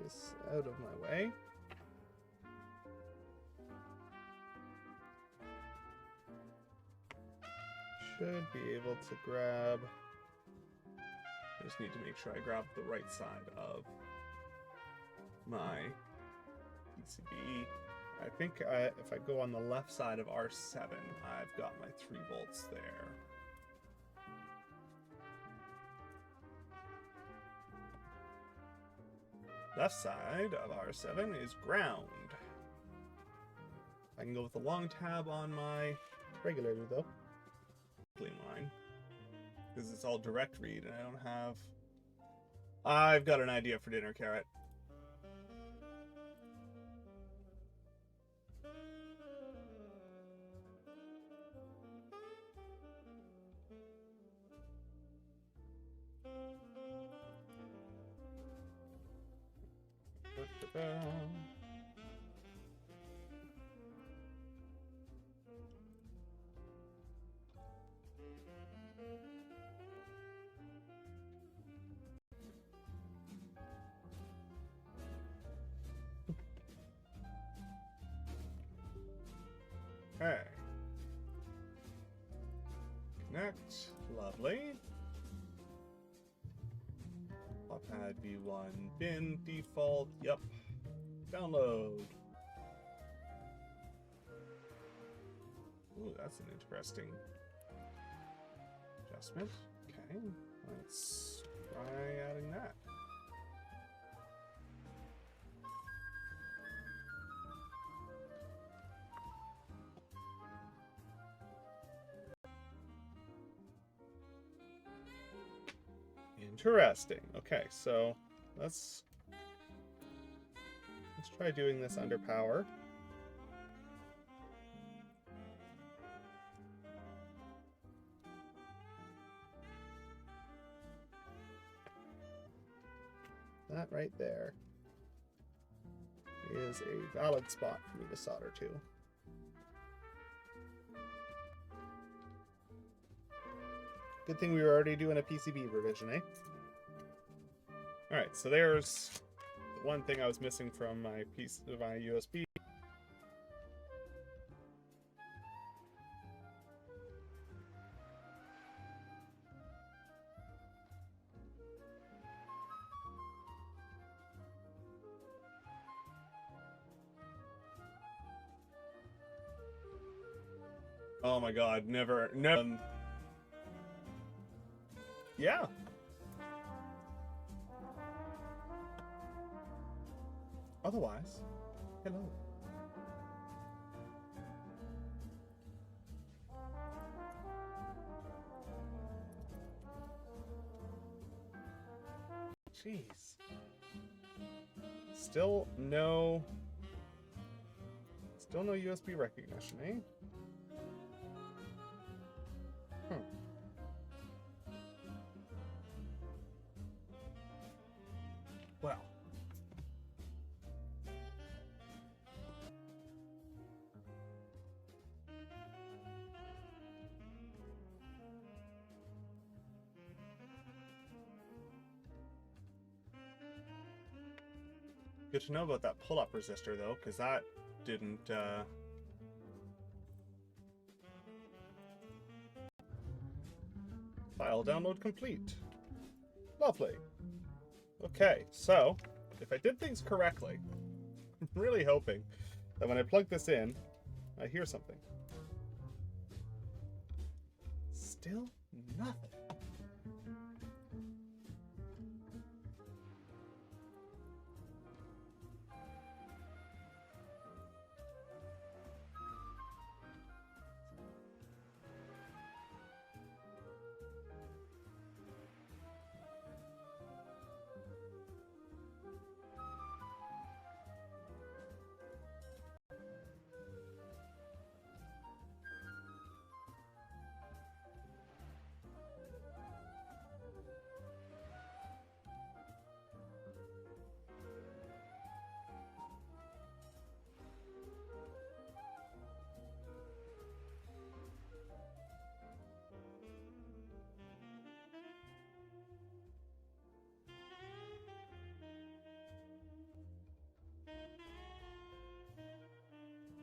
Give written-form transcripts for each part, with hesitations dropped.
this out of my way. Should be able to grab... I just need to make sure I grab the right side of my PCB. I think if I go on the left side of R7, I've got my 3 volts there. Left side of R7 is ground. I can go with the long tab on my regulator though. Clean line. Because it's all direct read and I don't have... I've got an idea for dinner, Carrot. Okay. Connect. Lovely. Pad V1 bin default. Yep. Download. Ooh, that's an interesting adjustment. Okay. Let's try adding that. Interesting. Okay, so let's try doing this under power. That right there is a valid spot for me to solder to. Good thing we were already doing a PCB revision, eh? Alright, so there's the one thing I was missing from my piece of my USB. Oh my god, never. Yeah. Otherwise, hello. Jeez. Still no USB recognition, eh? Well. Good to know about that pull-up resistor, though, because that didn't, File download complete. Lovely. Okay, so, if I did things correctly, I'm really hoping that when I plug this in, I hear something. Still nothing.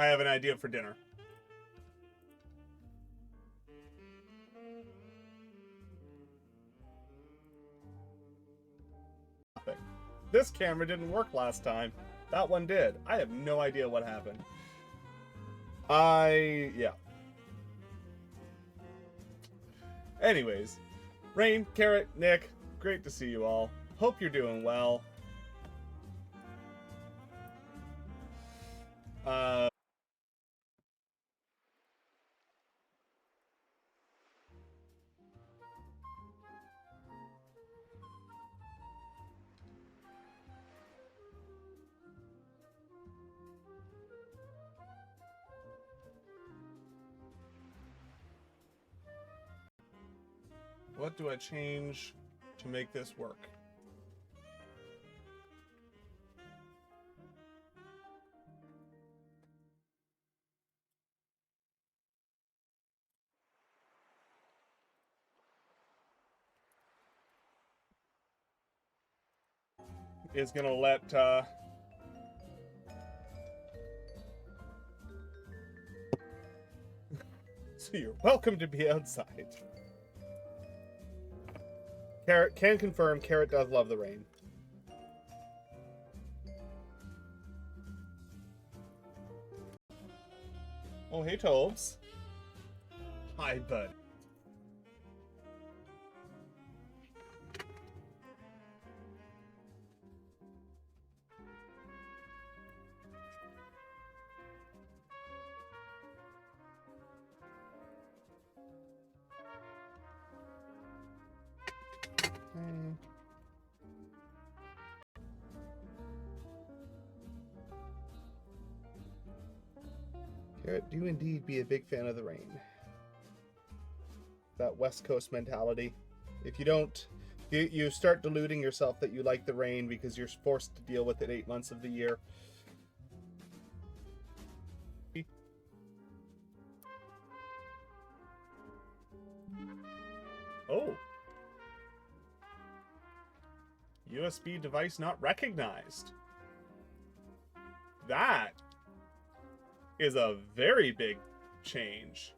I have an idea for dinner. This camera didn't work last time. That one did. I have no idea what happened. Yeah. Anyways, Rain, Carrot, Nick, great to see you all. Hope you're doing well. What do I change to make this work? Is gonna let so you're welcome to be outside. Carrot can confirm Carrot does love the rain. Oh, hey, Tobes. Hi, bud. Carrot, do indeed be a big fan of the rain. That West Coast mentality. If you don't, you start deluding yourself that you like the rain because you're forced to deal with it 8 months of the year. Oh. USB device not recognized. That is a very big change.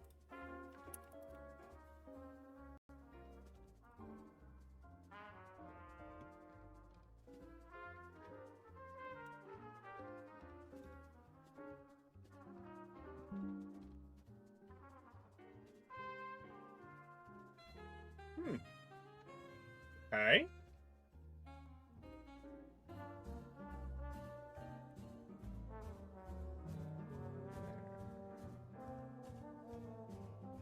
Okay.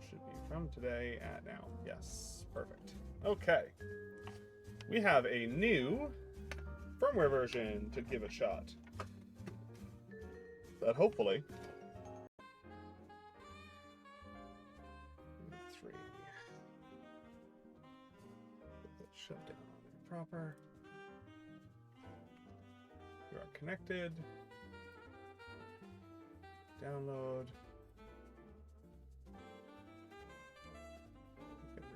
Should be from today at now. Yes, perfect. Okay. We have a new firmware version to give a shot. That hopefully... 3. Shut down proper. You are connected. Download.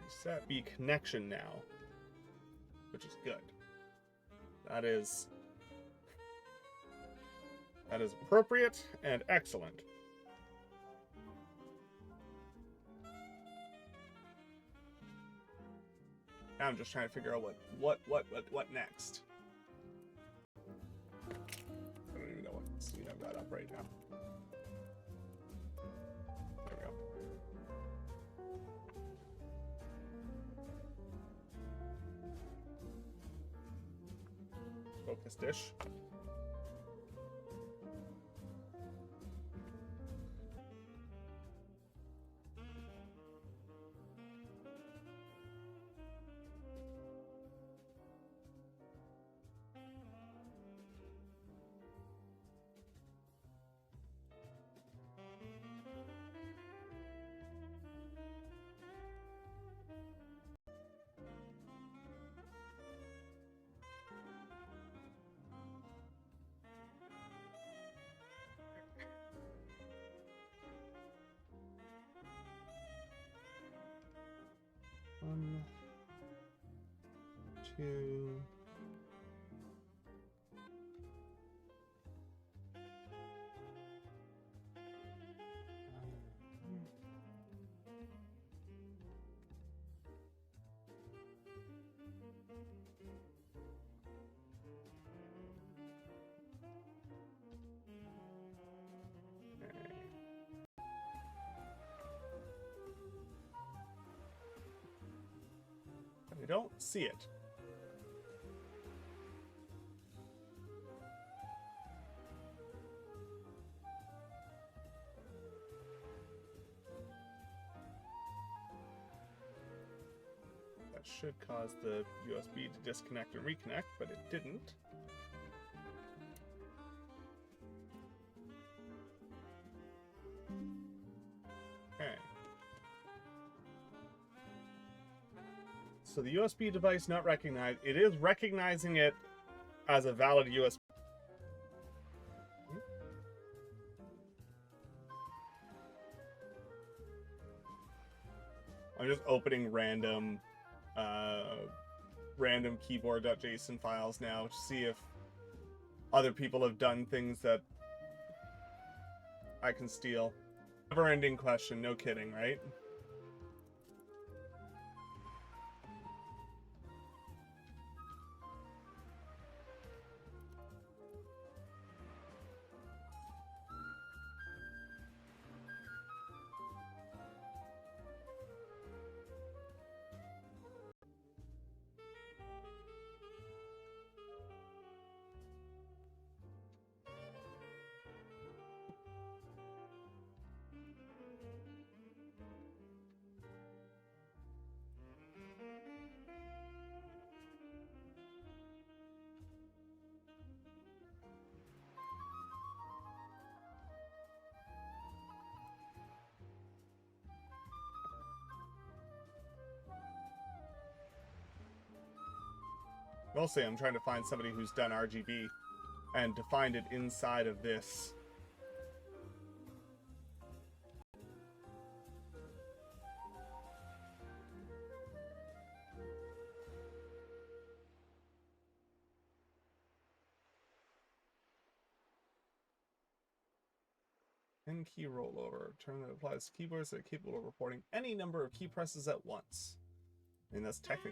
Reset. Be connection now, which is good. That is appropriate and excellent. Now I'm just trying to figure out what next. I don't even know what scene I've got up right now. There we go. Focus dish. One, two. don't see it. That should cause the USB to disconnect and reconnect, but it didn't. Okay. So the USB device not recognized. It is recognizing it as a valid USB. I'm just opening random keyboard.json files now to see if other people have done things that I can steal. Never-ending question, no kidding, right? Mostly I'm trying to find somebody who's done RGB and to find it inside of this. N key rollover. Term that applies to keyboards that are capable of reporting any number of key presses at once. I mean, that's technically